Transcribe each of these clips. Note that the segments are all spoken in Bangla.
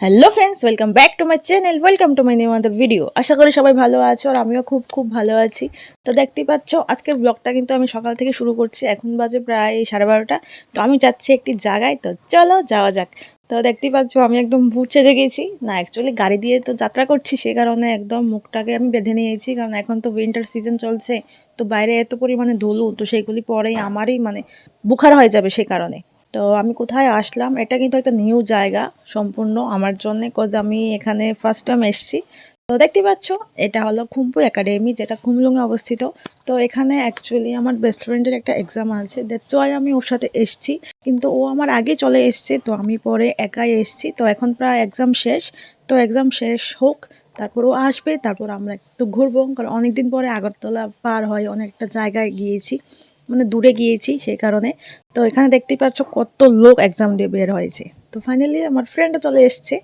Hello friends, welcome back to my channel, welcome to my new other video. আশা করি সবাই ভালো আছো আর আমিও খুব খুব ভালো আছি। তো দেখতেই পাচ্ছ আজকের ব্লগটা কিন্তু আমি সকাল থেকে শুরু করছি। এখন বাজে প্রায় 12:30। তো আমি যাচ্ছি একটি জায়গায়, তো চলো যাওয়া যাক। তো দেখতেই পাচ্ছ আমি একদম ভূত সেজে গেছি, না অ্যাকচুয়ালি গাড়ি দিয়ে তো যাত্রা করছি, সে কারণে একদম মুখটাকে আমি বেঁধে নিয়েছি, কারণ এখন তো উইন্টার সিজন চলছে। তো বাইরে এত পরিমাণে ধুলো, তো সেইগুলি পরেই আমারই বুখার হয়ে যাবে সে কারণে। তো আমি কোথায় আসলাম, এটা কিন্তু একটা নিউ জায়গা সম্পূর্ণ আমার জন্য, কজ আমি এখানে ফার্স্ট টাইম এসেছি। তো দেখতে পাচ্ছ এটা হলো খুম্পু একাডেমি, যেটা খুমলুঙে অবস্থিত। তো এখানে অ্যাকচুয়ালি আমার বেস্ট ফ্রেন্ডের একটা এক্সাম আছে, দ্যাটস ওয়াই আমি ওর সাথে এসেছি। কিন্তু ও আমার আগে চলে এসছে, তো আমি পরে একাই এসেছি। তো এখন প্রায় এক্সাম শেষ, তো এক্সাম শেষ হোক, তারপর ও আসবে, তারপর আমরা একটু ঘুরবো, কারণ অনেকদিন পরে আগরতলা পার হয় অনেকটা জায়গায় গিয়েছি, দূরে গিয়েছি সেই কারণে। তো এখানে দেখতেই পাচ্ছ কত লোক এক্সাম দিয়ে বের হয়েছে। তো ফাইনালি আমার ফ্রেন্ডও চলে এসছে।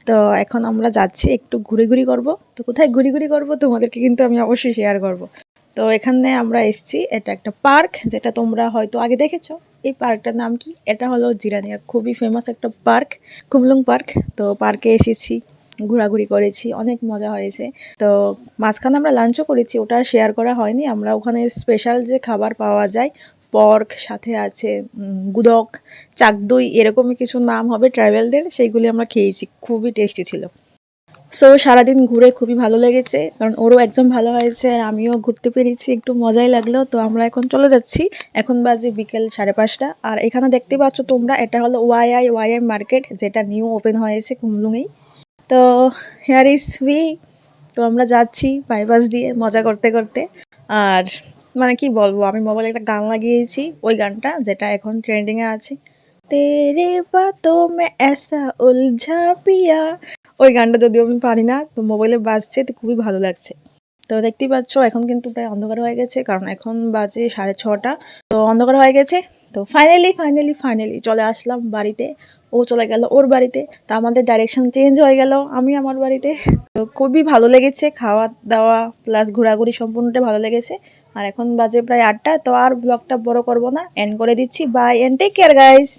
তো এখন আমরা যাচ্ছি একটু ঘুরি করব। তো কোথায় ঘুরি করব তোমাদেরকে কিন্তু আমি অবশ্যই শেয়ার করব। তো এখানে আমরা এসছি, এটা একটা পার্ক, যেটা তোমরা হয়তো আগে দেখেছো। এই পার্কটার নাম কি, এটা হলো জিরানিয়ার খুবই ফেমাস একটা পার্ক, খুমলুং পার্ক। তো পার্কে এসেছি, ঘোরাঘুরি করেছি, অনেক মজা হয়েছে। তো মাঝখানে আমরা লাঞ্চও করেছি, ওটা আর শেয়ার করা হয়নি। আমরা ওখানে স্পেশাল যে খাবার পাওয়া যায়, পর্ক সাথে আছে গুদক, চাকদই, এরকমই কিছু নাম হবে ট্রাইবেলদের, সেইগুলি আমরা খেয়েছি, খুবই টেস্টি ছিল। সো সারাদিন ঘুরে খুবই ভালো লেগেছে, কারণ ওরও একদম ভালো হয়েছে আর আমিও ঘুরতে পেরেছি, একটু মজাই লাগলো। তো আমরা এখন চলে যাচ্ছি, এখন বাজে বিকেল 5:30। আর এখানে দেখতে পাচ্ছ তোমরা, এটা হলো ওয়াই মার্কেট, যেটা নিউ ওপেন হয়েছে কুমলুঙেই। তো হেয়ার ইজ উই। তো আমরা যাচ্ছি বাইপাস দিয়ে মজা করতে করতে। আর কি বলবো, আমি মোবাইলে একটা গান লাগিয়েছি, ওই গানটা যেটা এখন ট্রেন্ডিংয়ে আছে, তেরে বাতো মে এসা উলঝা পিয়া। ওই গানটা যদিও আমি পারি না, তো মোবাইলে বাজছে, তো খুবই ভালো লাগছে। তো দেখতেই পাচ্ছ এখন কিন্তু প্রায় অন্ধকার হয়ে গেছে, কারণ এখন বাজে 6:30। তো অন্ধকার হয়ে গেছে। তো ফাইনালি চলে আসলাম বাড়িতে। ও চলে গেল ওর বাড়িতে, তো আমাদের ডাইরেকশন চেঞ্জ হয়ে গেল, আমি আমার বাড়িতে। তো খুবই ভালো লেগেছে, খাওয়া দাওয়া প্লাস ঘোরাঘুরি সম্পূর্ণটা ভালো লেগেছে। আর এখন বাজে প্রায় 8টা। তো আর ব্লগটা বড় করব না, এন্ড করে দিচ্ছি। Bye and take care guys.